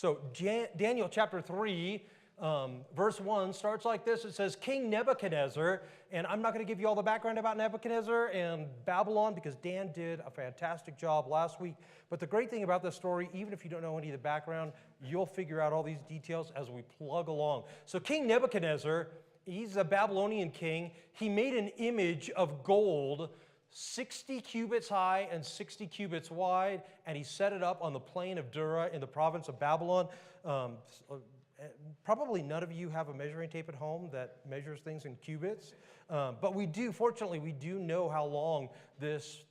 So Daniel chapter 3, verse 1 starts like this. It says, King Nebuchadnezzar, and I'm not going to give you all the background about Nebuchadnezzar and Babylon because Dan did a fantastic job last week. But the great thing about this story, even if you don't know any of the background, you'll figure out all these details as we plug along. So King Nebuchadnezzar, he's a Babylonian king. He made an image of gold 60 cubits high and 60 cubits wide, and he set it up on the plain of Dura in the province of Babylon. Probably none of you have a measuring tape at home that measures things in cubits, but we do, fortunately, we do know how long this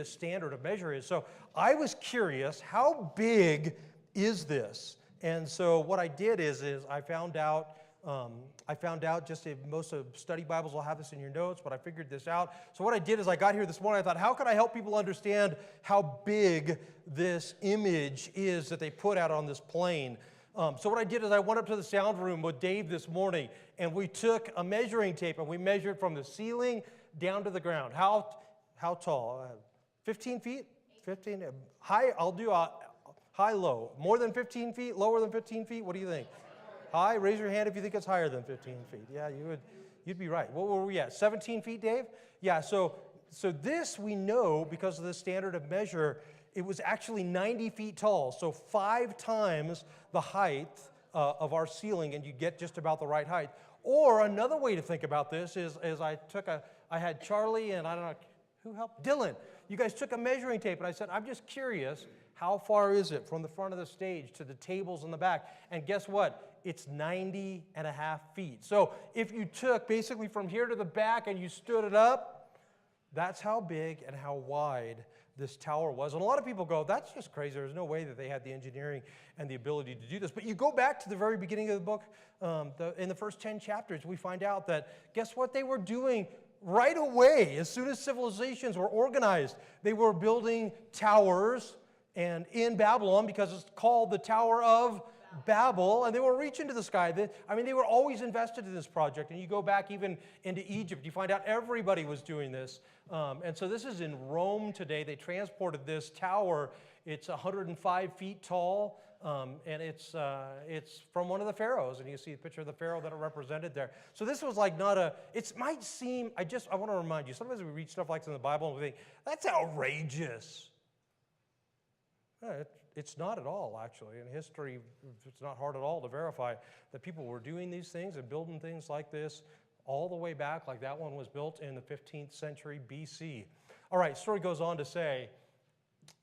standard of measure is. So I was curious, how big is this? And so what I did is I found out just if most of study Bibles will have this in your notes, but I figured this out. So what I did is I got here this morning, I thought, how can I help people understand how big this image is that they put out on this plain? So what I did is I went up to the sound room with Dave this morning, and we took a measuring tape, and we measured from the ceiling down to the ground. How tall? 15 feet? 15? High? I'll do a high-low. More than 15 feet? Lower than 15 feet? What do you think? High? Raise your hand if you think it's higher than 15 feet. Yeah, you'd be right. What were we at? 17 feet, Dave? Yeah, so this we know because of the standard of measure. It was actually 90 feet tall, so 5 times the height of our ceiling, and you get just about the right height. Or another way to think about this is I had Charlie and I don't know, who helped? Dylan. You guys took a measuring tape, and I said, I'm just curious, how far is it from the front of the stage to the tables in the back? And guess what? It's 90 and a half feet. So if you took basically from here to the back and you stood it up, that's how big and how wide this tower was. And a lot of people go, that's just crazy. There's no way that they had the engineering and the ability to do this. But you go back to the very beginning of the book, in the first 10 chapters, we find out that, guess what they were doing right away? As soon as civilizations were organized, they were building towers, and in Babylon, because it's called the Tower of Babel, and they were reaching to the sky. They were always invested in this project. And you go back even into Egypt, you find out everybody was doing this. And so this is in Rome today. They transported this tower. It's 105 feet tall, and it's from one of the pharaohs. And you see a picture of the pharaoh that it represented there. So this was like not a, it might seem, I want to remind you, sometimes we read stuff like this in the Bible and we think, that's outrageous. It's not at all, actually. In history, it's not hard at all to verify that people were doing these things and building things like this all the way back, like that one was built in the 15th century BC. All right, story goes on to say,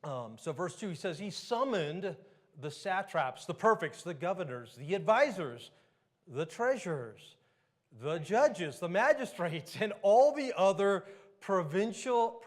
so verse 2, he says, he summoned the satraps, the prefects, the governors, the advisors, the treasurers, the judges, the magistrates, and all the other provincial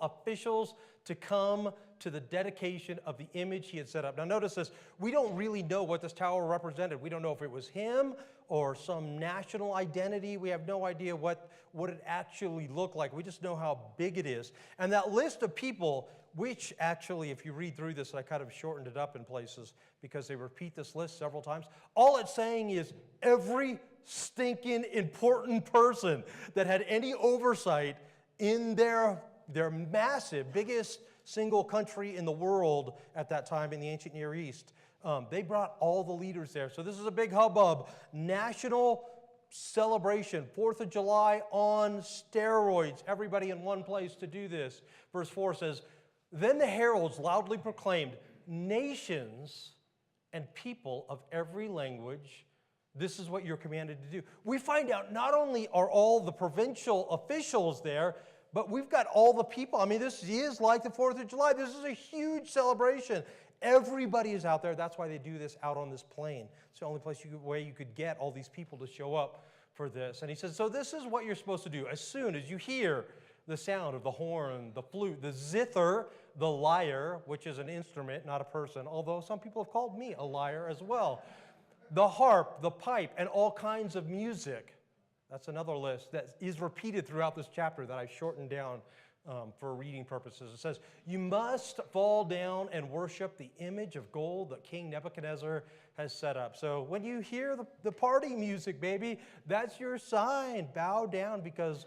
officials to come to the dedication of the image he had set up. Now notice this, we don't really know what this tower represented. We don't know if it was him or some national identity. We have no idea what it actually looked like. We just know how big it is. And that list of people, which actually, if you read through this, I kind of shortened it up in places because they repeat this list several times. All it's saying is every stinking important person that had any oversight in their massive, biggest single country in the world at that time in the ancient Near East. They brought all the leaders there. So this is a big hubbub. National celebration. 4th of July on steroids. Everybody in one place to do this. Verse 4 says, then the heralds loudly proclaimed, nations and people of every language, this is what you're commanded to do. We find out not only are all the provincial officials there, but we've got all the people. This is like the 4th of July. This is a huge celebration. Everybody is out there. That's why they do this out on this plain. It's the only way you could get all these people to show up for this. And he says, so this is what you're supposed to do. As soon as you hear the sound of the horn, the flute, the zither, the lyre, which is an instrument, not a person, although some people have called me a liar as well, the harp, the pipe, and all kinds of music. That's another list that is repeated throughout this chapter that I've shortened down for reading purposes. It says, you must fall down and worship the image of gold that King Nebuchadnezzar has set up. So when you hear the party music, baby, that's your sign. Bow down, because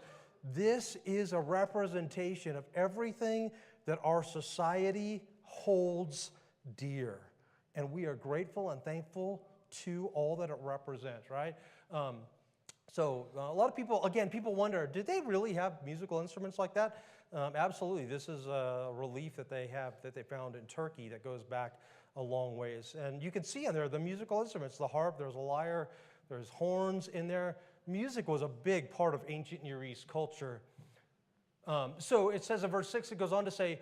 this is a representation of everything that our society holds dear. and we are grateful and thankful to all that it represents, right? So a lot of people, again, people wonder, did they really have musical instruments like that? Absolutely. This is a relief that they have, that they found in Turkey that goes back a long ways. And you can see in there the musical instruments, the harp, there's a lyre, there's horns in there. Music was a big part of ancient Near East culture. So it says in verse 6, it goes on to say,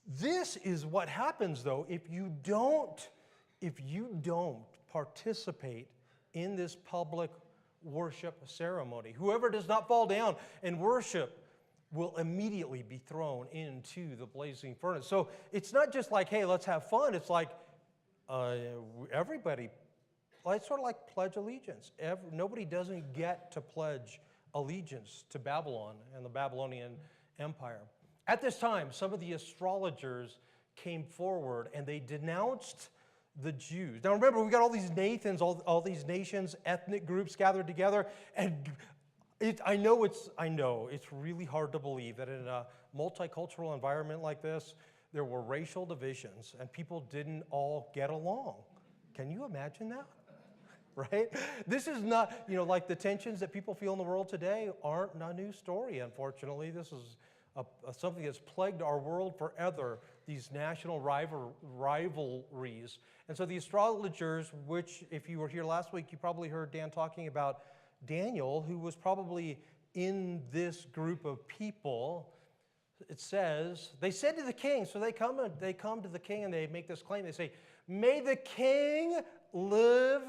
this is what happens, though, if you don't participate in this public worship ceremony. Whoever does not fall down and worship will immediately be thrown into the blazing furnace. So it's not just like, hey, let's have fun. It's like everybody, it's sort of like pledge allegiance. Nobody doesn't get to pledge allegiance to Babylon and the Babylonian Empire. At this time, some of the astrologers came forward and they denounced the Jews. Now remember, we got all these Nathans, all these nations, ethnic groups gathered together, and I know it's really hard to believe that in a multicultural environment like this, there were racial divisions and people didn't all get along. Can you imagine that? Right? This is not, like the tensions that people feel in the world today aren't a new story, unfortunately. This is something that's plagued our world forever, these national rivalries. And so the astrologers, which if you were here last week, you probably heard Dan talking about Daniel, who was probably in this group of people. It says, they said to the king, so they come to the king and they make this claim. They say, may the king live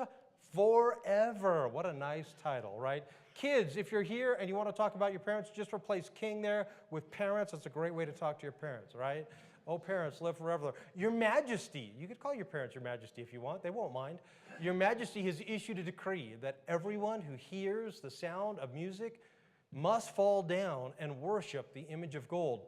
forever. What a nice title, right? Kids, if you're here and you want to talk about your parents, just replace king there with parents. That's a great way to talk to your parents, right? Oh, parents, live forever. Your Majesty, you could call your parents your Majesty if you want. They won't mind. Your Majesty has issued a decree that everyone who hears the sound of music must fall down and worship the image of gold.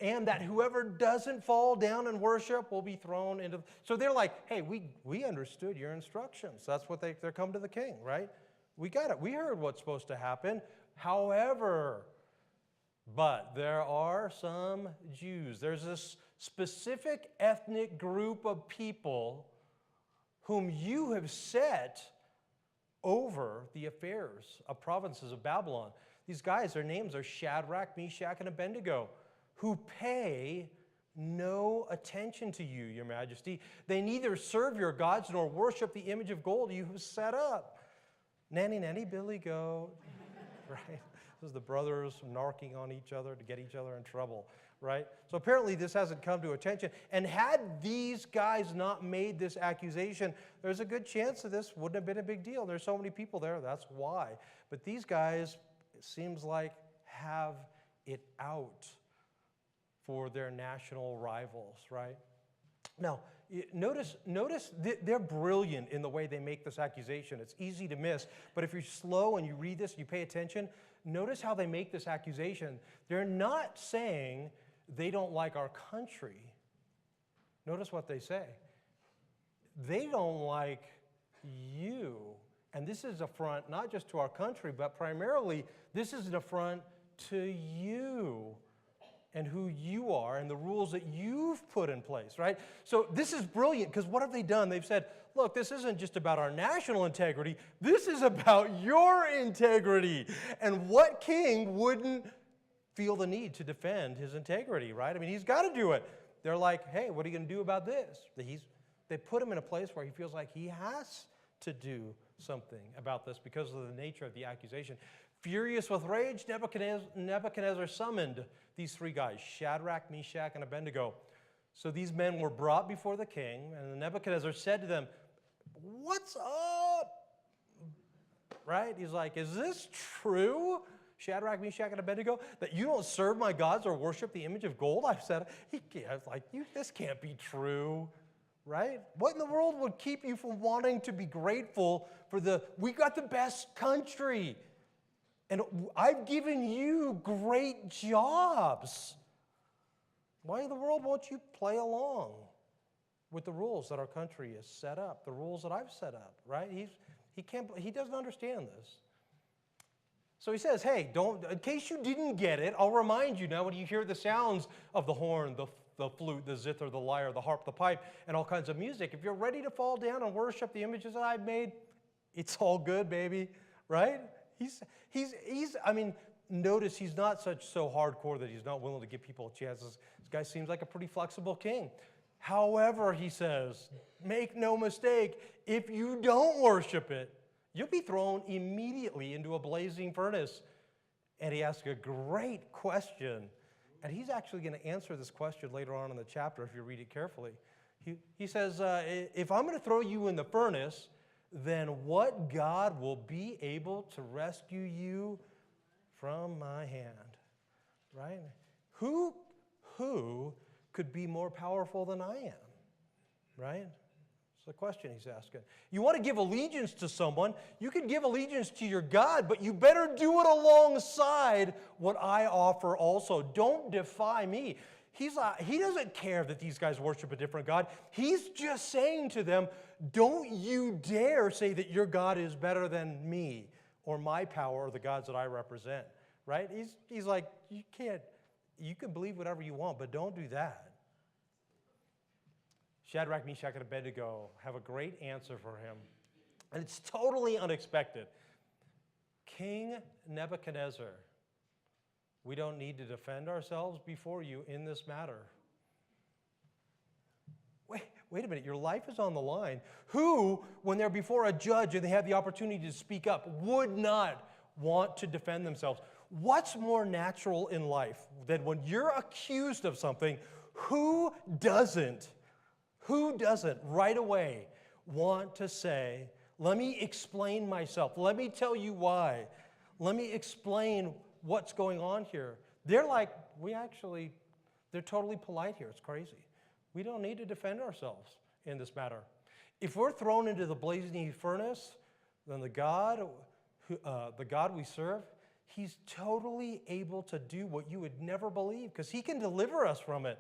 And that whoever doesn't fall down and worship will be thrown into... So they're like, hey, we understood your instructions. That's what they're come to the king, right? We got it. We heard what's supposed to happen. However, but there are some Jews. There's this specific ethnic group of people whom you have set over the affairs of provinces of Babylon. These guys, their names are Shadrach, Meshach, and Abednego, who pay no attention to you, your Majesty. They neither serve your gods nor worship the image of gold you have set up. Nanny, nanny, Billy Goat, right? This is the brothers narking on each other to get each other in trouble, right? So apparently this hasn't come to attention. And had these guys not made this accusation, there's a good chance that this wouldn't have been a big deal. There's so many people there, that's why. But these guys, it seems like, have it out for their national rivals, right? Now, notice they're brilliant in the way they make this accusation. It's easy to miss, but if you're slow and you read this, you pay attention, notice how they make this accusation. They're not saying they don't like our country. Notice what they say. They don't like you. And this is an affront not just to our country, but primarily this is an affront to you and who you are and the rules that you've put in place, right? So this is brilliant because what have they done? They've said, look, this isn't just about our national integrity. This is about your integrity. And what king wouldn't feel the need to defend his integrity, right? I mean, he's got to do it. They're like, hey, what are you going to do about this? They put him in a place where he feels like he has to do something about this because of the nature of the accusation. Furious with rage, Nebuchadnezzar summoned these three guys, Shadrach, Meshach, and Abednego. So these men were brought before the king, and Nebuchadnezzar said to them, what's up? Right? He's like, is this true, Shadrach, Meshach, and Abednego, that you don't serve my gods or worship the image of gold? I said, this can't be true. Right? What in the world would keep you from wanting to be grateful for we got the best country? And I've given you great jobs. Why in the world won't you play along with the rules that our country has set up, the rules that I've set up, right? He doesn't understand this. So he says, hey, in case you didn't get it, I'll remind you now when you hear the sounds of the horn, the the flute, the zither, the lyre, the harp, the pipe, and all kinds of music. If you're ready to fall down and worship the images that I've made, it's all good, baby, right? I mean, notice he's not so hardcore that he's not willing to give people a chance. This guy seems like a pretty flexible king. However, he says, make no mistake, if you don't worship it, you'll be thrown immediately into a blazing furnace. And he asks a great question. And he's actually going to answer this question later on in the chapter if you read it carefully. He says, if I'm going to throw you in the furnace, then what God will be able to rescue you from my hand? Right? Who could be more powerful than I am? Right? It's the question he's asking. You want to give allegiance to someone, you can give allegiance to your God, but you better do it alongside what I offer also. Don't defy me. He doesn't care that these guys worship a different God. He's just saying to them, don't you dare say that your God is better than me or my power or the gods that I represent. Right? He's like, you can believe whatever you want, but don't do that. Shadrach, Meshach, and Abednego have a great answer for him. And it's totally unexpected. King Nebuchadnezzar, we don't need to defend ourselves before you in this matter. Wait a minute, your life is on the line. Who, when they're before a judge and they have the opportunity to speak up, would not want to defend themselves? What's more natural in life than when you're accused of something, who doesn't right away want to say, let me explain myself. Let me tell you why. Let me explain what's going on here. They're like, they're totally polite here. It's crazy. We don't need to defend ourselves in this matter. If we're thrown into the blazing furnace, then the God we serve, he's totally able to do what you would never believe because he can deliver us from it.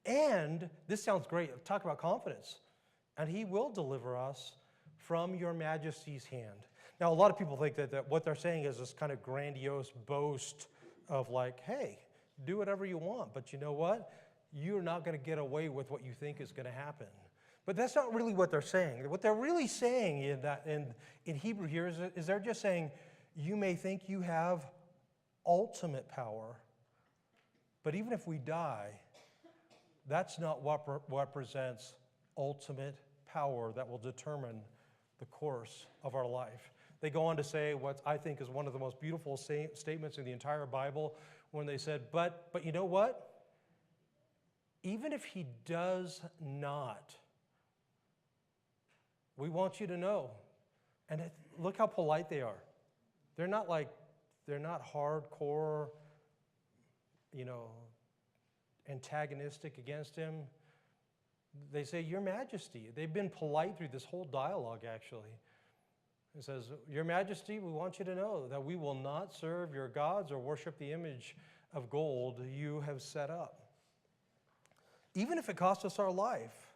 And this sounds great. Talk about confidence. And he will deliver us from your majesty's hand. Now, a lot of people think that what they're saying is this kind of grandiose boast of like, hey, do whatever you want. But you know what? You're not going to get away with what you think is going to happen. But that's not really what they're saying. What they're really saying in Hebrew here is they're just saying, you may think you have ultimate power, but even if we die, that's not what represents ultimate power that will determine the course of our life. They go on to say what I think is one of the most beautiful statements in the entire Bible when they said, but you know what? Even if he does not, we want you to know. And look how polite they are. They're not hardcore, antagonistic against him. They say, Your Majesty. They've been polite through this whole dialogue, actually. It says, Your Majesty, we want you to know that we will not serve your gods or worship the image of gold you have set up. Even if it costs us our life,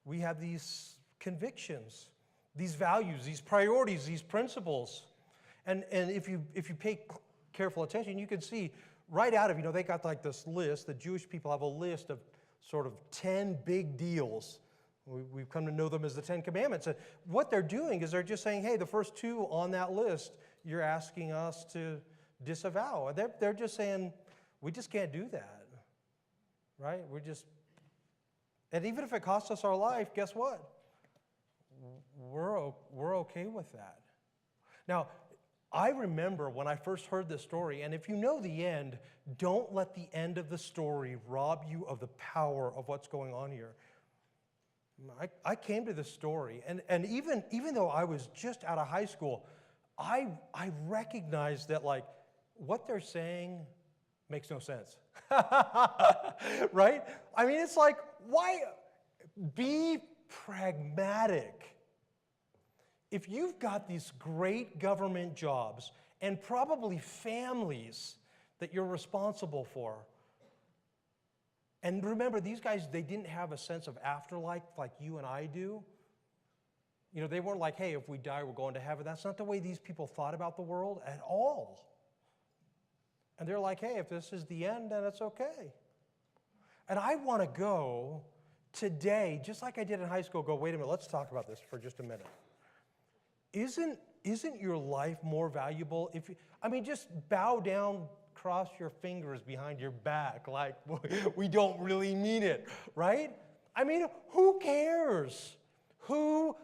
we have these convictions, these values, these priorities, these principles. And if you pay careful attention, you can see right out of, they got like this list, the Jewish people have a list of sort of 10 big deals. We've come to know them as the 10 Commandments. And what they're doing is they're just saying, hey, the first two on that list, you're asking us to disavow. They're just saying, we just can't do that, right? And even if it costs us our life, guess what? We're okay with that. Now, I remember when I first heard this story, and if you know the end, don't let the end of the story rob you of the power of what's going on here. I came to this story, and even though I was just out of high school, I recognized that like what they're saying makes no sense. Right? I mean, it's like, why be pragmatic? If you've got these great government jobs and probably families that you're responsible for, and remember, these guys, they didn't have a sense of afterlife like you and I do. They weren't like, hey, if we die, we're going to heaven. That's not the way these people thought about the world at all. And they're like, hey, if this is the end, then it's okay. And I want to go today, just like I did in high school, go, wait a minute, let's talk about this for just a minute. Isn't your life more valuable if you, just bow down, cross your fingers behind your back like we don't really mean it, right? Who cares? Who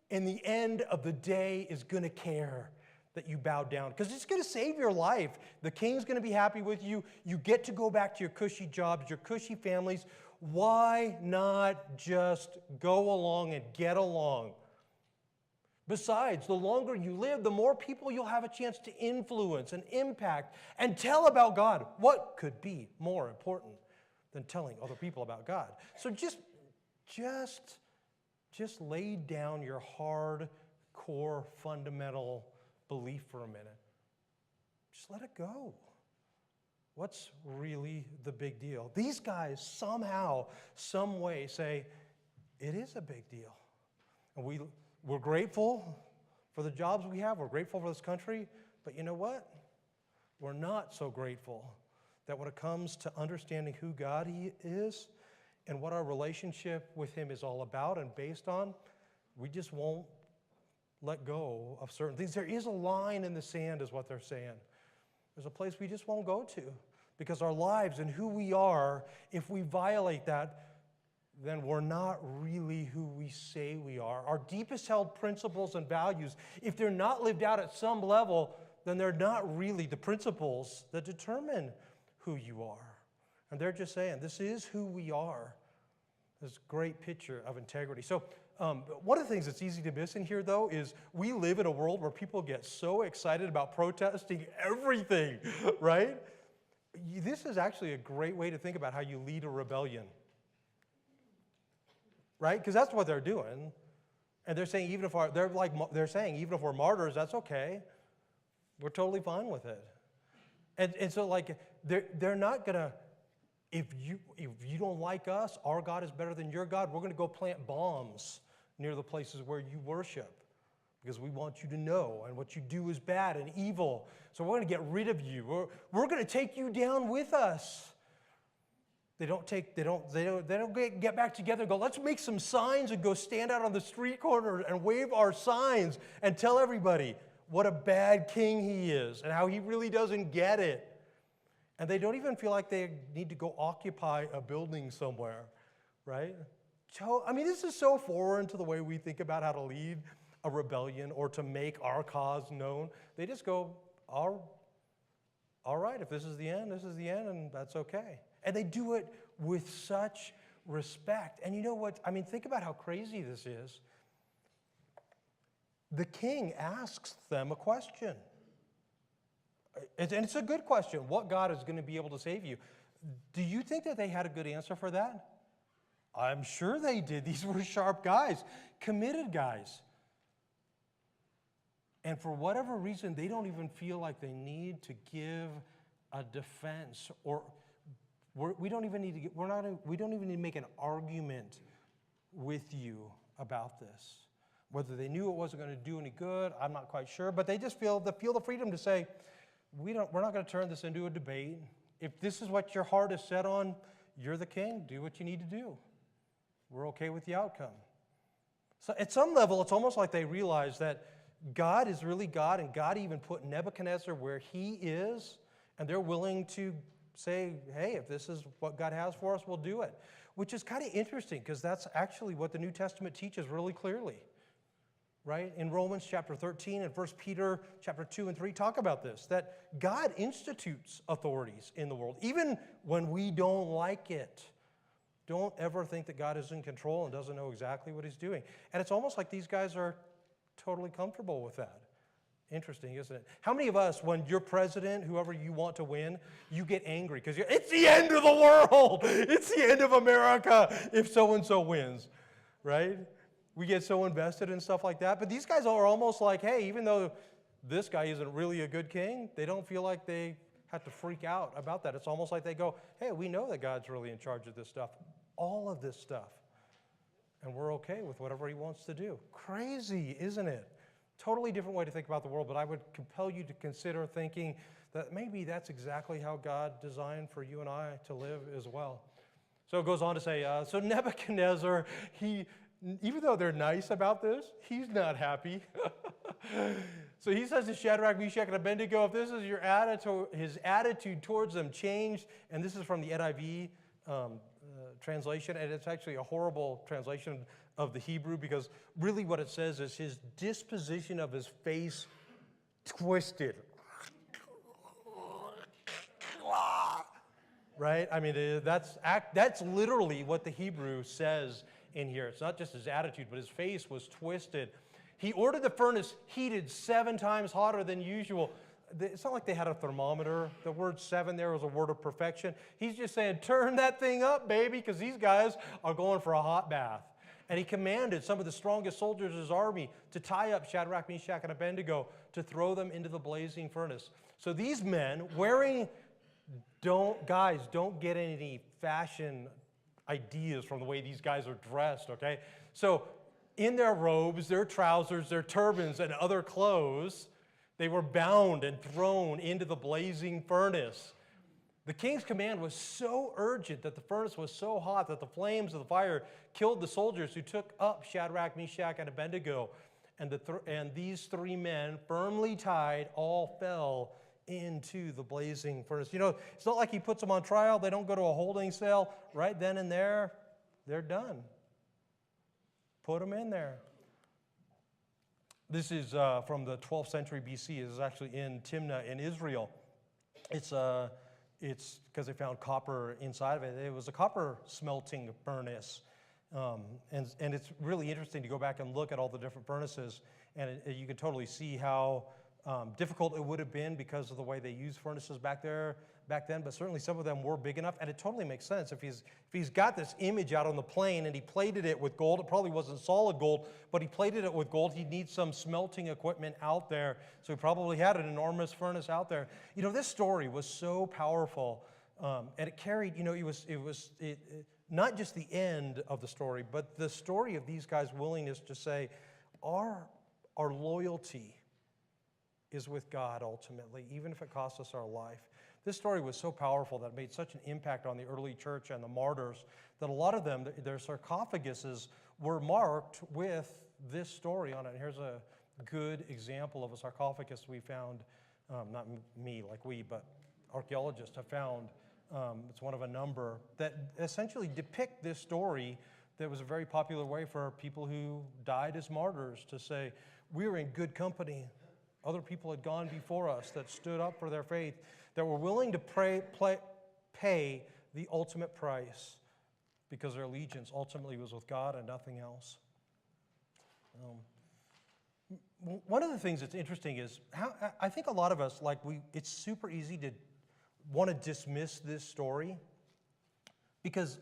in the end of the day is going to care that you bow down? Because it's going to save your life. The king's going to be happy with you. You get to go back to your cushy jobs, your cushy families. Why not just go along and get along? Besides, the longer you live, the more people you'll have a chance to influence and impact and tell about God. What could be more important than telling other people about God? So just lay down your hardcore fundamental belief for a minute. Just let it go. What's really the big deal? These guys somehow, some way say, it is a big deal. And we're grateful for the jobs we have. We're grateful for this country. But you know what? We're not so grateful that when it comes to understanding who God is and what our relationship with Him is all about and based on, we just won't let go of certain things. There is a line in the sand is what they're saying. There's a place we just won't go to because our lives and who we are, if we violate that, then we're not really who we say we are. Our deepest held principles and values, if they're not lived out at some level, then they're not really the principles that determine who you are. And they're just saying, this is who we are. This great picture of integrity. So one of the things that's easy to miss in here, though, is we live in a world where people get so excited about protesting everything, right? This is actually a great way to think about how you lead a rebellion. Right? Because that's what they're doing. And they're saying even if we're martyrs, that's okay. We're totally fine with it. And so they're not gonna, if you don't like us, our God is better than your God, we're gonna go plant bombs near the places where you worship. Because we want you to know, and what you do is bad and evil. So we're gonna get rid of you. We're gonna take you down with us. They don't get back together and go, let's make some signs and go stand out on the street corner and wave our signs and tell everybody what a bad king he is and how he really doesn't get it. And they don't even feel like they need to go occupy a building somewhere, right? This is so foreign to the way we think about how to lead a rebellion or to make our cause known. They just go, all right, if this is the end, and that's okay. And they do it with such respect. And you know what? Think about how crazy this is. The king asks them a question. And it's a good question. What God is going to be able to save you? Do you think that they had a good answer for that? I'm sure they did. These were sharp guys, committed guys. And for whatever reason, they don't even feel like they need to give a defense or we don't even need to make an argument with you about this. Whether they knew it wasn't going to do any good, I'm not quite sure, but they just feel the freedom to say, we're not going to turn this into a debate. If this is what your heart is set on, you're the king. Do what you need to do. We're okay with the outcome. So at some level, it's almost like they realize that God is really God, and God even put Nebuchadnezzar where he is, and they're willing to say, hey, if this is what God has for us, we'll do it. Which is kind of interesting because that's actually what the New Testament teaches really clearly. Right? In Romans chapter 13 and 1 Peter chapter 2 and 3 talk about this, that God institutes authorities in the world, even when we don't like it. Don't ever think that God is in control and doesn't know exactly what he's doing. And it's almost like these guys are totally comfortable with that. Interesting, isn't it? How many of us, when you're president, whoever you want to win, you get angry because it's the end of the world. It's the end of America if so-and-so wins, right? We get so invested in stuff like that. But these guys are almost like, hey, even though this guy isn't really a good king, they don't feel like they have to freak out about that. It's almost like they go, hey, we know that God's really in charge of this stuff, all of this stuff. And we're okay with whatever he wants to do. Crazy, isn't it? Totally different way to think about the world, but I would compel you to consider thinking that maybe that's exactly how God designed for you and I to live as well. So it goes on to say, so Nebuchadnezzar, even though they're nice about this, he's not happy. So he says to Shadrach, Meshach, and Abednego, if this is your attitude, his attitude towards them changed, and this is from the NIV translation, and it's actually a horrible translation of the Hebrew, because really what it says is his disposition of his face twisted. Right? I mean, that's literally what the Hebrew says in here. It's not just his attitude, but his face was twisted. He ordered the furnace heated 7 times hotter than usual. It's not like they had a thermometer. The word 7 there was a word of perfection. He's just saying, turn that thing up, baby, because these guys are going for a hot bath. And he commanded some of the strongest soldiers of his army to tie up Shadrach, Meshach, and Abednego to throw them into the blazing furnace. So these men wearing, don't get any fashion ideas from the way these guys are dressed, okay? So in their robes, their trousers, their turbans, and other clothes, they were bound and thrown into the blazing furnace. The king's command was so urgent that the furnace was so hot that the flames of the fire killed the soldiers who took up Shadrach, Meshach, and Abednego. And these 3 men, firmly tied, all fell into the blazing furnace. You know, it's not like he puts them on trial. They don't go to a holding cell. Right then and there, they're done. Put them in there. This is from the 12th century BC. It is actually in Timnah in Israel. It's because they found copper inside of it. It was a copper smelting furnace. And it's really interesting to go back and look at all the different furnaces. And you can totally see how difficult it would have been because of the way they used furnaces back then, but certainly some of them were big enough, and it totally makes sense. If he's got this image out on the plain and he plated it with gold, it probably wasn't solid gold, but he plated it with gold, he'd need some smelting equipment out there, so he probably had an enormous furnace out there. You know, this story was so powerful, and it carried, you know, it was not just the end of the story, but the story of these guys' willingness to say, our loyalty is with God ultimately, even if it costs us our life. This story was so powerful that it made such an impact on the early church and the martyrs that a lot of them, their sarcophaguses were marked with this story on it. And here's a good example of a sarcophagus we found, not me like we, but archaeologists have found. It's one of a number that essentially depict this story. That was a very popular way for people who died as martyrs to say, we were in good company. Other people had gone before us that stood up for their faith, that were willing to pay the ultimate price because their allegiance ultimately was with God and nothing else. One of the things that's interesting is how I think a lot of us, it's super easy to want to dismiss this story because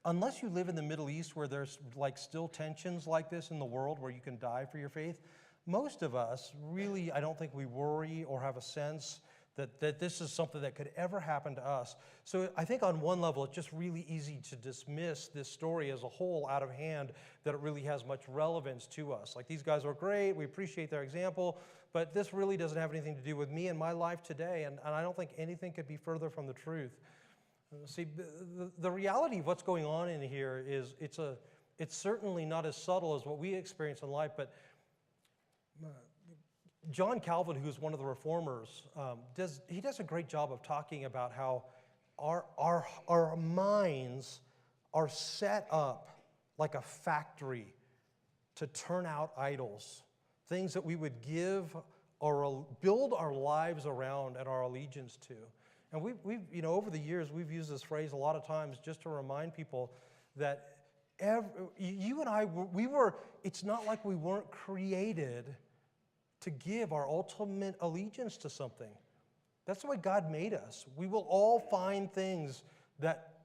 unless you live in the Middle East where there's still tensions like this in the world where you can die for your faith, most of us really, I don't think we worry or have a sense that this is something that could ever happen to us. So I think on one level, it's just really easy to dismiss this story as a whole out of hand, that it really has much relevance to us. Like, these guys are great, we appreciate their example, but this really doesn't have anything to do with me and my life today, and I don't think anything could be further from the truth. See, the reality of what's going on in here is it's certainly not as subtle as what we experience in life, but John Calvin, who's one of the reformers, does a great job of talking about how our minds are set up like a factory to turn out idols, things that we would give or build our lives around and our allegiance to. And we've over the years, we've used this phrase a lot of times just to remind people that you and I, it's not like we weren't created to give our ultimate allegiance to something. That's the way God made us. We will all find things that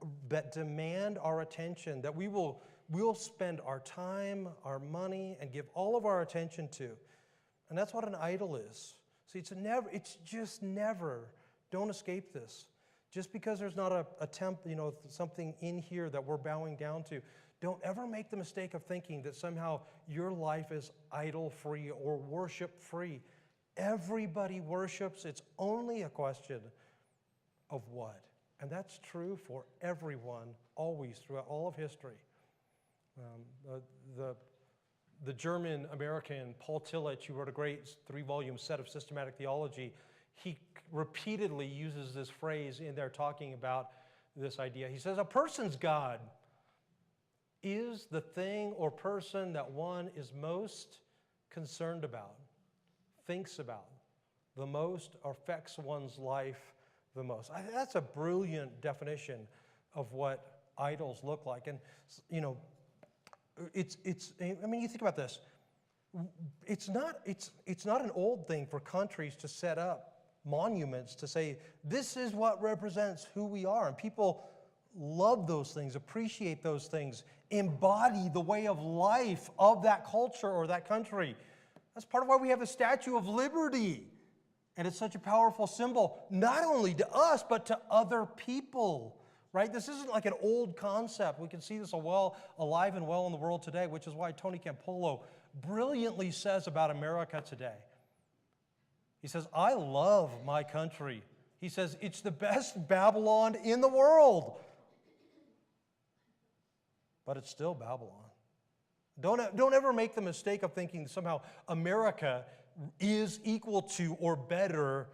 demand our attention, that we'll spend our time, our money, and give all of our attention to. And that's what an idol is. See, it's just never, don't escape this. Just because there's not something in here that we're bowing down to, don't ever make the mistake of thinking that somehow your life is idol-free or worship-free. Everybody worships. It's only a question of what And that's true for everyone, always, throughout all of history. The German-American Paul Tillich, who wrote a great 3-volume set of systematic theology, he repeatedly uses this phrase in there talking about this idea. He says, a person's God is the thing or person that one is most concerned about, thinks about the most, or affects one's life the most. That's a brilliant definition of what idols look like. And, you know, you think about this. It's not an old thing for countries to set up monuments to say, this is what represents who we are. And people love those things, appreciate those things, embody the way of life of that culture or that country. That's part of why we have the Statue of Liberty. And it's such a powerful symbol, not only to us, but to other people. Right? This isn't like an old concept. We can see this alive and well in the world today, which is why Tony Campolo brilliantly says about America today. He says, I love my country. He says, it's the best Babylon in the world. But it's still Babylon. Don't ever make the mistake of thinking somehow America is equal to or better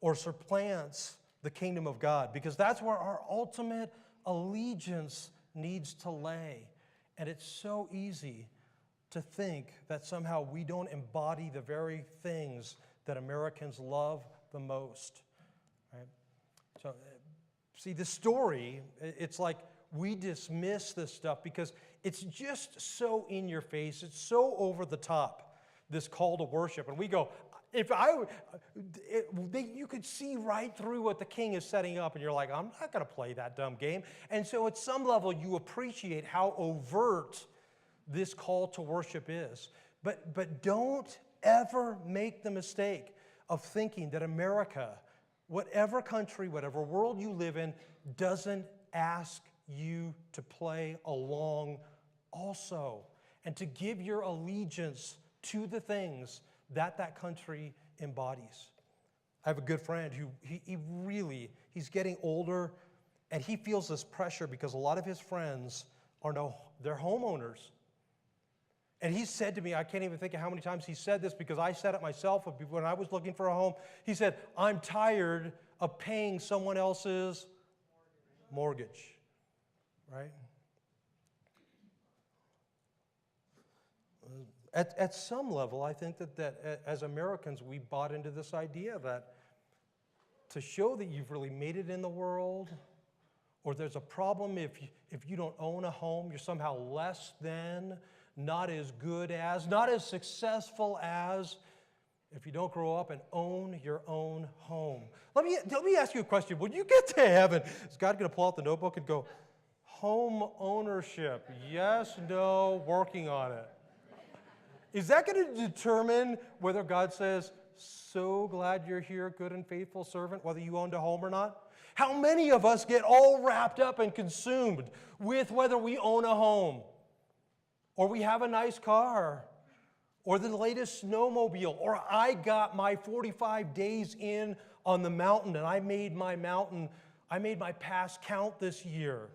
or supplants the kingdom of God, because that's where our ultimate allegiance needs to lay. And it's so easy to think that somehow we don't embody the very things that Americans love the most. Right? So, see, the story, it's like we dismiss this stuff because it's just so in your face, it's so over the top, this call to worship. And we go, you could see right through what the king is setting up, and you're like, I'm not going to play that dumb game. And so at some level, you appreciate how overt this call to worship is. But don't ever make the mistake of thinking that America, whatever country, whatever world you live in, doesn't ask you to play along also, and to give your allegiance to the things that country embodies. I have a good friend who he's getting older, and he feels this pressure because a lot of his friends they're homeowners. And he said to me, I can't even think of how many times he said this, because I said it myself when I was looking for a home. He said, I'm tired of paying someone else's mortgage. Right? At some level, I think that as Americans, we bought into this idea that to show that you've really made it in the world, or there's a problem if you don't own a home, you're somehow less than, not as good as, not as successful as, if you don't grow up and own your own home. Let me ask you a question. When you get to heaven, is God going to pull out the notebook and go, home ownership, yes, no, working on it? Is that going to determine whether God says, so glad you're here, good and faithful servant, whether you owned a home or not? How many of us get all wrapped up and consumed with whether we own a home, or we have a nice car, or the latest snowmobile, or I got my 45 days in on the mountain and I made my pass count this year?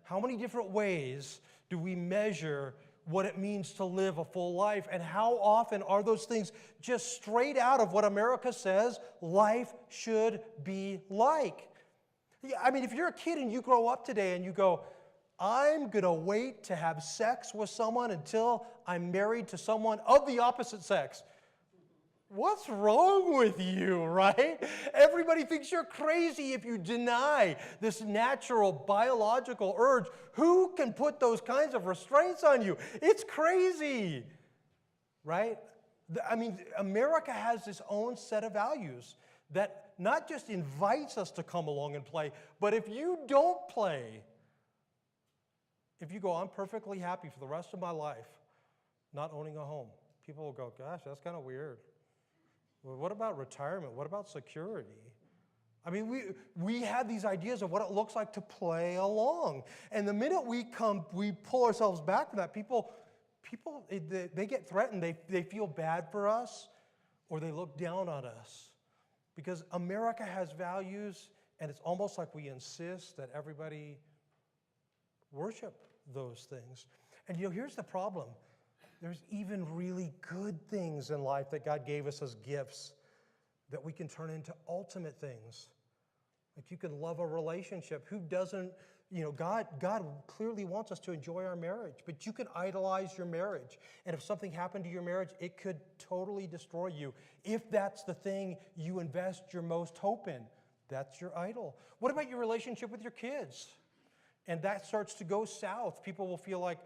How many different ways do we measure what it means to live a full life? And how often are those things just straight out of what America says life should be like? I mean, if you're a kid and you grow up today and you go, I'm going to wait to have sex with someone until I'm married to someone of the opposite sex. What's wrong with you, right? Everybody thinks you're crazy if you deny this natural biological urge. Who can put those kinds of restraints on you? It's crazy, right? I mean, America has its own set of values that not just invites us to come along and play, but if you don't play, if you go, I'm perfectly happy for the rest of my life not owning a home, people will go, gosh, that's kind of weird. Well, what about retirement? What about security? I mean, we have these ideas of what it looks like to play along. And the minute we pull ourselves back from that, people they get threatened. They feel bad for us, or they look down on us. Because America has values, And it's almost like we insist that everybody worship those things. And here's the problem. There's even really good things in life that God gave us as gifts that we can turn into ultimate things. Like you can love a relationship. Who doesn't, God clearly wants us to enjoy our marriage, but you can idolize your marriage. And if something happened to your marriage, it could totally destroy you. If that's the thing you invest your most hope in, that's your idol. What about your relationship with your kids? And that starts to go south. People will feel like,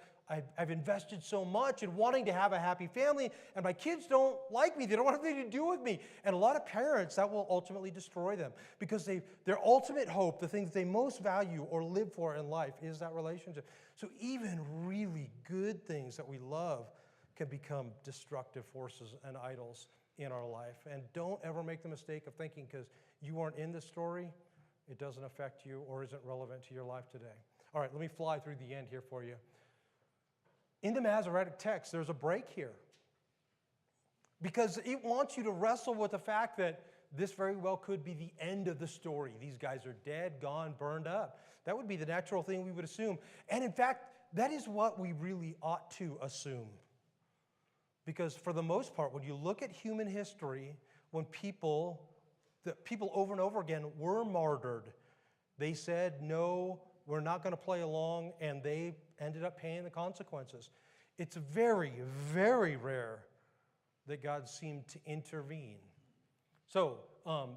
I've invested so much in wanting to have a happy family, and my kids don't like me. They don't want anything to do with me. And a lot of parents, that will ultimately destroy them because their ultimate hope, the things they most value or live for in life, is that relationship. So even really good things that we love can become destructive forces and idols in our life. And don't ever make the mistake of thinking because you aren't in this story, it doesn't affect you or isn't relevant to your life today. All right, let me fly through the end here for you. In the Masoretic text, there's a break here because it wants you to wrestle with the fact that this very well could be the end of the story. These guys are dead, gone, burned up. That would be the natural thing we would assume. And in fact, that is what we really ought to assume. Because for the most part, when you look at human history, when people over and over again were martyred, they said, no, we're not going to play along, and they ended up paying the consequences. It's very, very rare that God seemed to intervene. So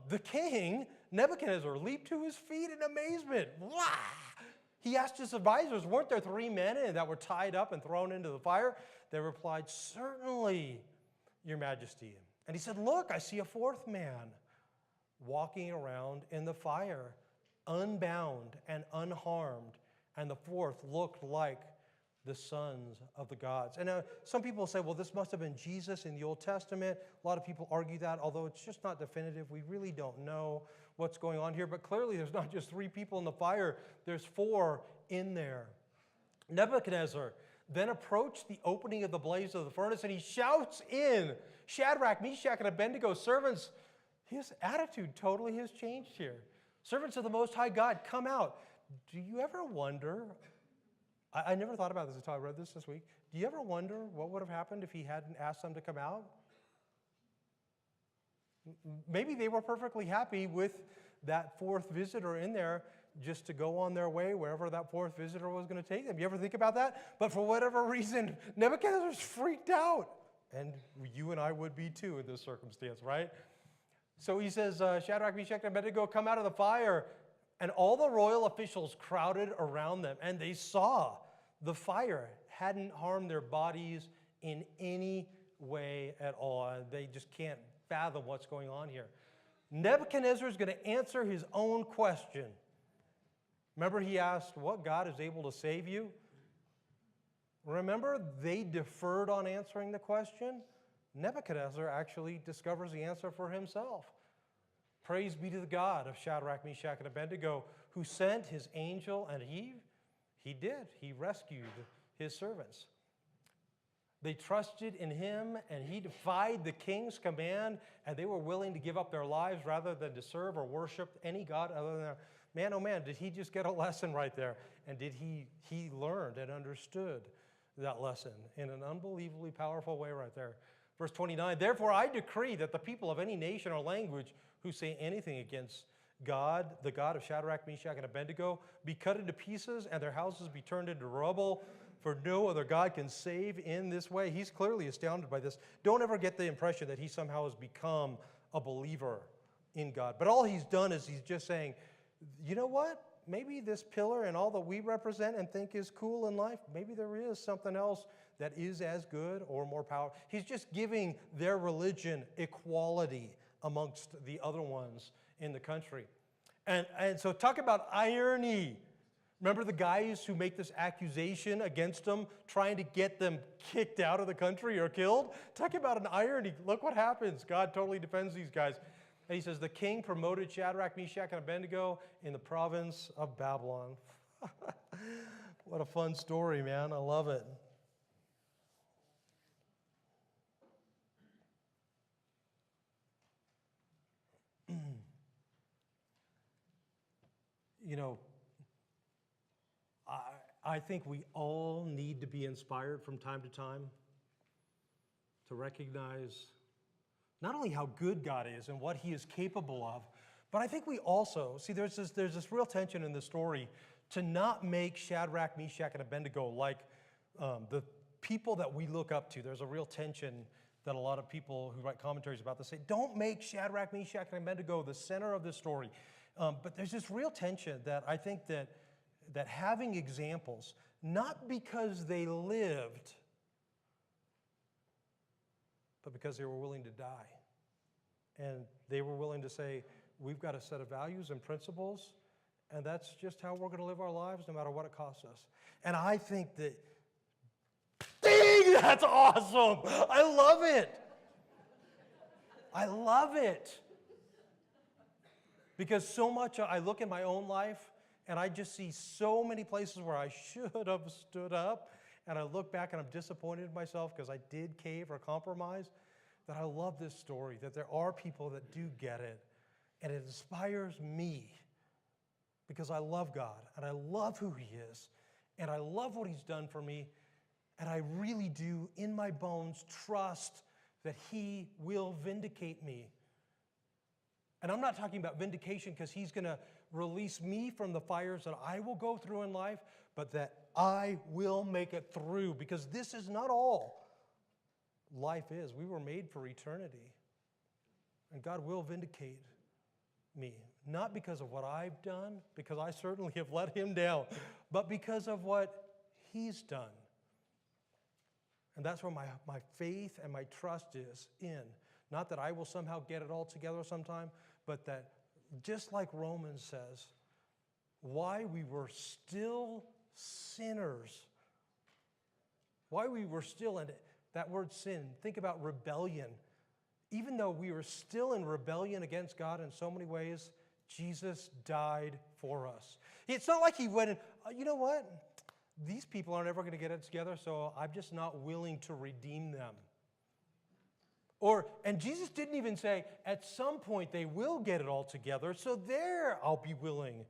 the king, Nebuchadnezzar, leaped to his feet in amazement. Wah! He asked his advisors, weren't there 3 men that were tied up and thrown into the fire? They replied, certainly, your majesty. And he said, look, I see a 4th man walking around in the fire, unbound and unharmed. And the 4th looked like the sons of the gods. And some people say, well, this must have been Jesus in the Old Testament. A lot of people argue that, although it's just not definitive. We really don't know what's going on here. But clearly, there's not just 3 people in the fire. There's 4 in there. Nebuchadnezzar then approached the opening of the blaze of the furnace, and he shouts in, Shadrach, Meshach, and Abednego, servants. His attitude totally has changed here. Servants of the Most High God, come out. Do you ever wonder, I never thought about this until I read this week. Do you ever wonder what would have happened if he hadn't asked them to come out? Maybe they were perfectly happy with that 4th visitor in there just to go on their way wherever that 4th visitor was going to take them. You ever think about that? But for whatever reason, Nebuchadnezzar's freaked out. And you and I would be too in this circumstance, right? So he says, Shadrach, Meshach, and Abednego, come out of the fire. And all the royal officials crowded around them, and they saw the fire hadn't harmed their bodies in any way at all. They just can't fathom what's going on here. Nebuchadnezzar is going to answer his own question. Remember, he asked, what God is able to save you? Remember, they deferred on answering the question. Nebuchadnezzar actually discovers the answer for himself. Praise be to the God of Shadrach, Meshach, and Abednego, who sent his angel, and he did. He rescued his servants. They trusted in him, and he defied the king's command, and they were willing to give up their lives rather than to serve or worship any god other than their. Man, oh man, did he just get a lesson right there? And did he learned and understood that lesson in an unbelievably powerful way right there. Verse 29, therefore I decree that the people of any nation or language who say anything against God, the God of Shadrach, Meshach, and Abednego, be cut into pieces and their houses be turned into rubble, for no other God can save in this way. He's clearly astounded by this. Don't ever get the impression that he somehow has become a believer in God. But all he's done is he's just saying, you know what? Maybe this pillar and all that we represent and think is cool in life, maybe there is something else that is as good or more powerful. He's just giving their religion equality amongst the other ones in the country. And so talk about irony. Remember the guys who make this accusation against them, trying to get them kicked out of the country or killed? Talk about an irony. Look what happens. God totally defends these guys. And he says, the king promoted Shadrach, Meshach, and Abednego in the province of Babylon. What a fun story, man. I love it. you know, I think we all need to be inspired from time to time to recognize not only how good God is and what he is capable of, but I think we also, see, there's this real tension in the story to not make Shadrach, Meshach, and Abednego like the people that we look up to. There's a real tension that a lot of people who write commentaries about this say, don't make Shadrach, Meshach, and Abednego the center of this story. But there's this real tension that I think that having examples, not because they lived, but because they were willing to die. And they were willing to say, we've got a set of values and principles, and that's just how we're going to live our lives no matter what it costs us. And I think that, dang, that's awesome. I love it. I love it. Because so much, I look at my own life, and I just see so many places where I should have stood up, and I look back and I'm disappointed in myself because I did cave or compromise, that I love this story, that there are people that do get it, and it inspires me because I love God, and I love who he is, and I love what he's done for me, and I really do, in my bones, trust that he will vindicate me. And I'm not talking about vindication because he's going to release me from the fires that I will go through in life, but that I will make it through, because this is not all life is. We were made for eternity. And God will vindicate me, not because of what I've done, because I certainly have let him down, but because of what he's done. And that's where my faith and my trust is in. Not that I will somehow get it all together sometime, but that just like Romans says, why we were still sinners, why we were still in it. That word sin, think about rebellion. Even though we were still in rebellion against God in so many ways, Jesus died for us. It's not like he went and, you know what? These people aren't ever going to get it together, so I'm just not willing to redeem them. And Jesus didn't even say, at some point they will get it all together, so there I'll be willing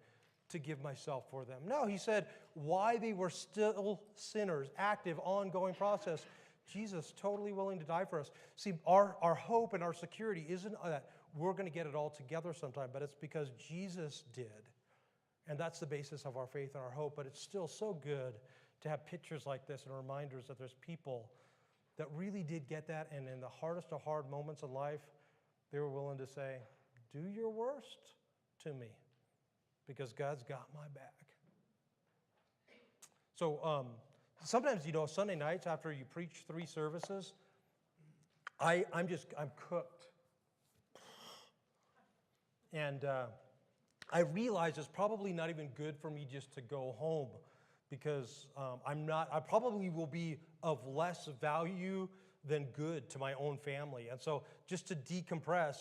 to give myself for them. No, he said, why they were still sinners, active, ongoing process. Jesus totally willing to die for us. See, our hope and our security isn't that we're going to get it all together sometime, but it's because Jesus did. And that's the basis of our faith and our hope. But it's still so good to have pictures like this and reminders that there's people that really did get that, and in the hardest of hard moments in life, they were willing to say, do your worst to me, because God's got my back. So sometimes, Sunday nights after you preach 3 services, I'm cooked. And I realize it's probably not even good for me just to go home, because I probably will be of less value than good to my own family. And so just to decompress,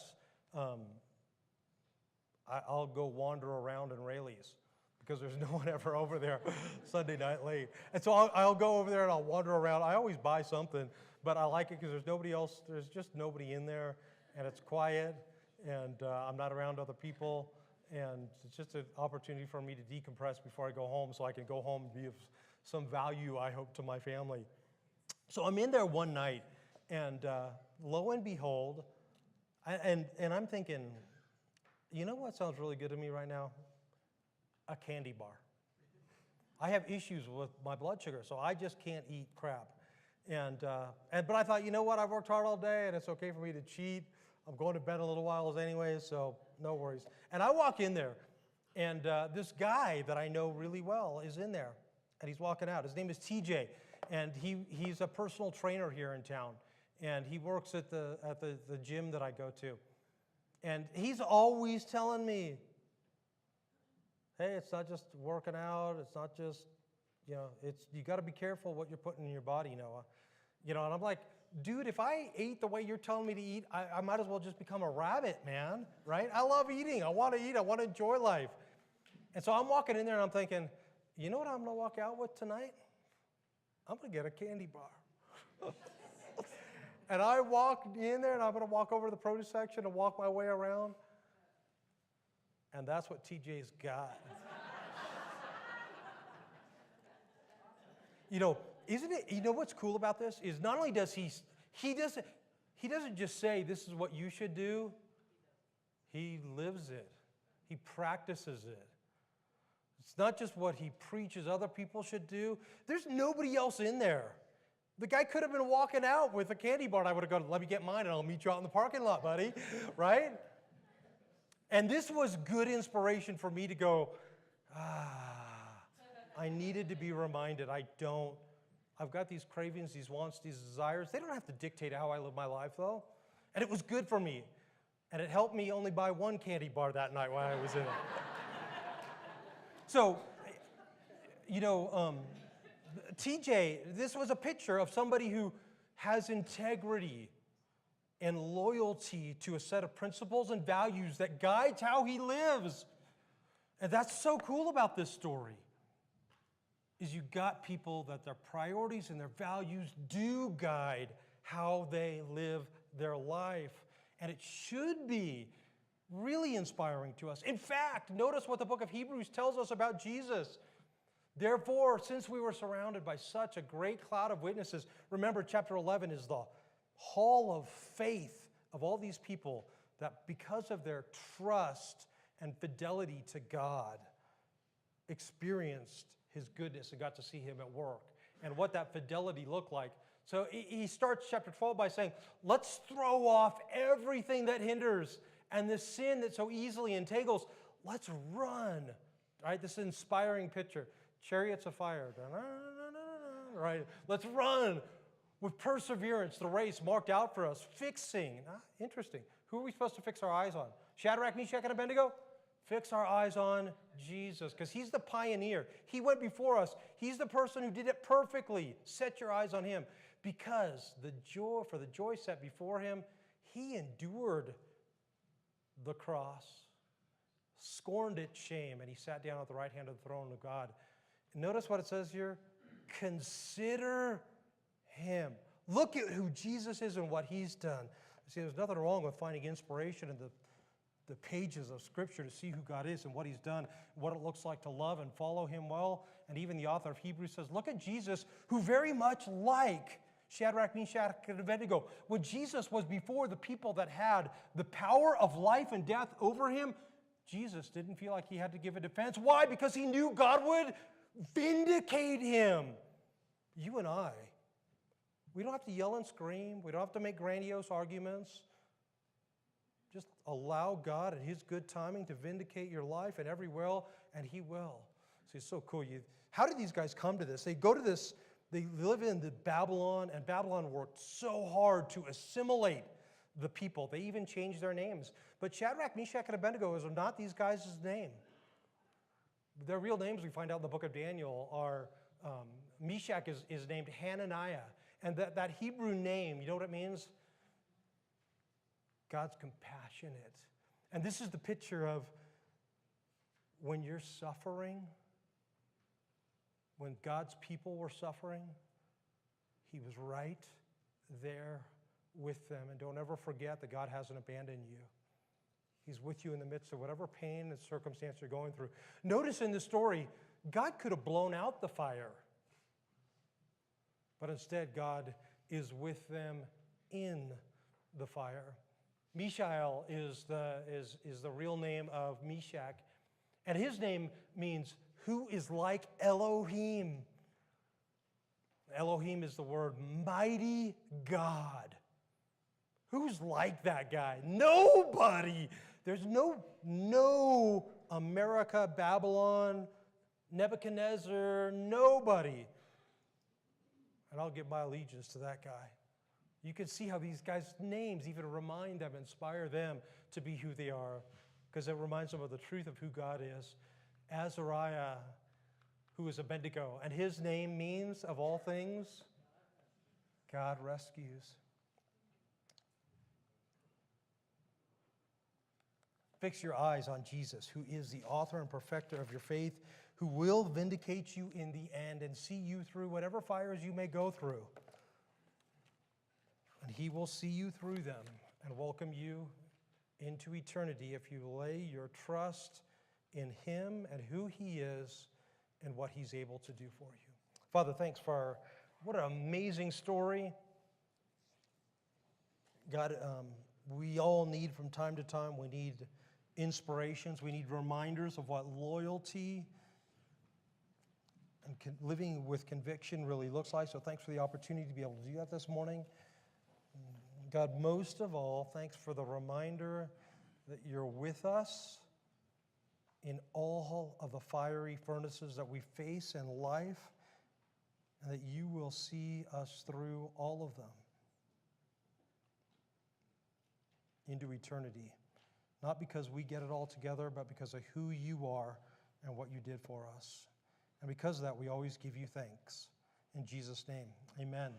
I'll go wander around in Rayleigh's, because there's no one ever over there Sunday night late. And so I'll go over there and I'll wander around. I always buy something, but I like it because there's nobody else. There's just nobody in there, and it's quiet, and I'm not around other people. And it's just an opportunity for me to decompress before I go home, so I can go home and be of some value, I hope, to my family. So I'm in there one night, and lo and behold, and I'm thinking, you know what sounds really good to me right now? A candy bar. I have issues with my blood sugar, so I just can't eat crap. But I thought, you know what? I've worked hard all day, and it's okay for me to cheat. I'm going to bed in a little while anyways, so no worries. And I walk in there, and this guy that I know really well is in there, and he's walking out. His name is TJ, and he's a personal trainer here in town, and he works at the gym that I go to. And he's always telling me, hey, it's not just working out, it's not just, you got to be careful what you're putting in your body, Noah. And I'm like, dude, if I ate the way you're telling me to eat, I might as well just become a rabbit, man, right? I love eating. I want to eat. I want to enjoy life. And so I'm walking in there, and I'm thinking, you know what I'm going to walk out with tonight? I'm going to get a candy bar. And I walked in there, and I'm going to walk over to the produce section and walk my way around. And that's what TJ's got. You know, isn't it, you know what's cool about this is not only does he doesn't just say this is what you should do, he lives it. He practices it. It's not just what he preaches other people should do. There's nobody else in there. The guy could have been walking out with a candy bar, and I would have gone, let me get mine, and I'll meet you out in the parking lot, buddy, right? And this was good inspiration for me to go, I needed to be reminded I've got these cravings, these wants, these desires. They don't have to dictate how I live my life, though. And it was good for me. And it helped me only buy one candy bar that night while I was in it. So, you know, TJ, this was a picture of somebody who has integrity and loyalty to a set of principles and values that guides how he lives. And that's so cool about this story, is you got people that their priorities and their values do guide how they live their life. And it should be really inspiring to us. In fact, notice what the book of Hebrews tells us about Jesus. Therefore, since we were surrounded by such a great cloud of witnesses, remember chapter 11 is the hall of faith of all these people that because of their trust and fidelity to God, experienced his goodness and got to see him at work and what that fidelity looked like. So he starts chapter 12 by saying, let's throw off everything that hinders and the sin that so easily entangles. Let's run. Right? This inspiring picture. Chariots of fire. Right? Let's run with perseverance the race marked out for us. Fixing. Interesting. Who are we supposed to fix our eyes on? Shadrach, Meshach, and Abednego? Fix our eyes on Jesus, because he's the pioneer. He went before us. He's the person who did it perfectly. Set your eyes on him, because for the joy set before him, he endured the cross, scorned its shame, and he sat down at the right hand of the throne of God. Notice what it says here. Consider him. Look at who Jesus is and what he's done. See, there's nothing wrong with finding inspiration in the pages of Scripture to see who God is and what he's done, what it looks like to love and follow him well. And even the author of Hebrews says, look at Jesus, who very much like Shadrach, Meshach, and Abednego, when Jesus was before the people that had the power of life and death over him, Jesus didn't feel like he had to give a defense. Why? Because he knew God would vindicate him. You and I, we don't have to yell and scream. We don't have to make grandiose arguments. Just allow God and his good timing to vindicate your life in every way, and he will. See, it's so cool. How did these guys come to this? They go to this, they live in Babylon, and Babylon worked so hard to assimilate the people. They even changed their names. But Shadrach, Meshach, and Abednego is not these guys' name. Their real names, we find out in the book of Daniel, are Meshach is named Hananiah. And that Hebrew name, you know what it means? God's compassionate. And this is the picture of when you're suffering, when God's people were suffering, he was right there with them. And don't ever forget that God hasn't abandoned you. He's with you in the midst of whatever pain and circumstance you're going through. Notice in the story, God could have blown out the fire. But instead, God is with them in the fire. Mishael is the real name of Meshach. And his name means who is like Elohim. Elohim is the word mighty God. Who's like that guy? Nobody. There's no America, Babylon, Nebuchadnezzar, nobody. And I'll give my allegiance to that guy. You can see how these guys' names even remind them, inspire them to be who they are, because it reminds them of the truth of who God is. Azariah, who is Abednego, and his name means, of all things, God rescues. Fix your eyes on Jesus, who is the author and perfecter of your faith, who will vindicate you in the end and see you through whatever fires you may go through. And he will see you through them and welcome you into eternity if you lay your trust in him and who he is and what he's able to do for you. Father, thanks for what an amazing story. God, we all need from time to time, we need inspirations, we need reminders of what loyalty and living with conviction really looks like. So thanks for the opportunity to be able to do that this morning. God, most of all, thanks for the reminder that you're with us in all of the fiery furnaces that we face in life, and that you will see us through all of them into eternity. Not because we get it all together, but because of who you are and what you did for us. And because of that, we always give you thanks. In Jesus' name, amen.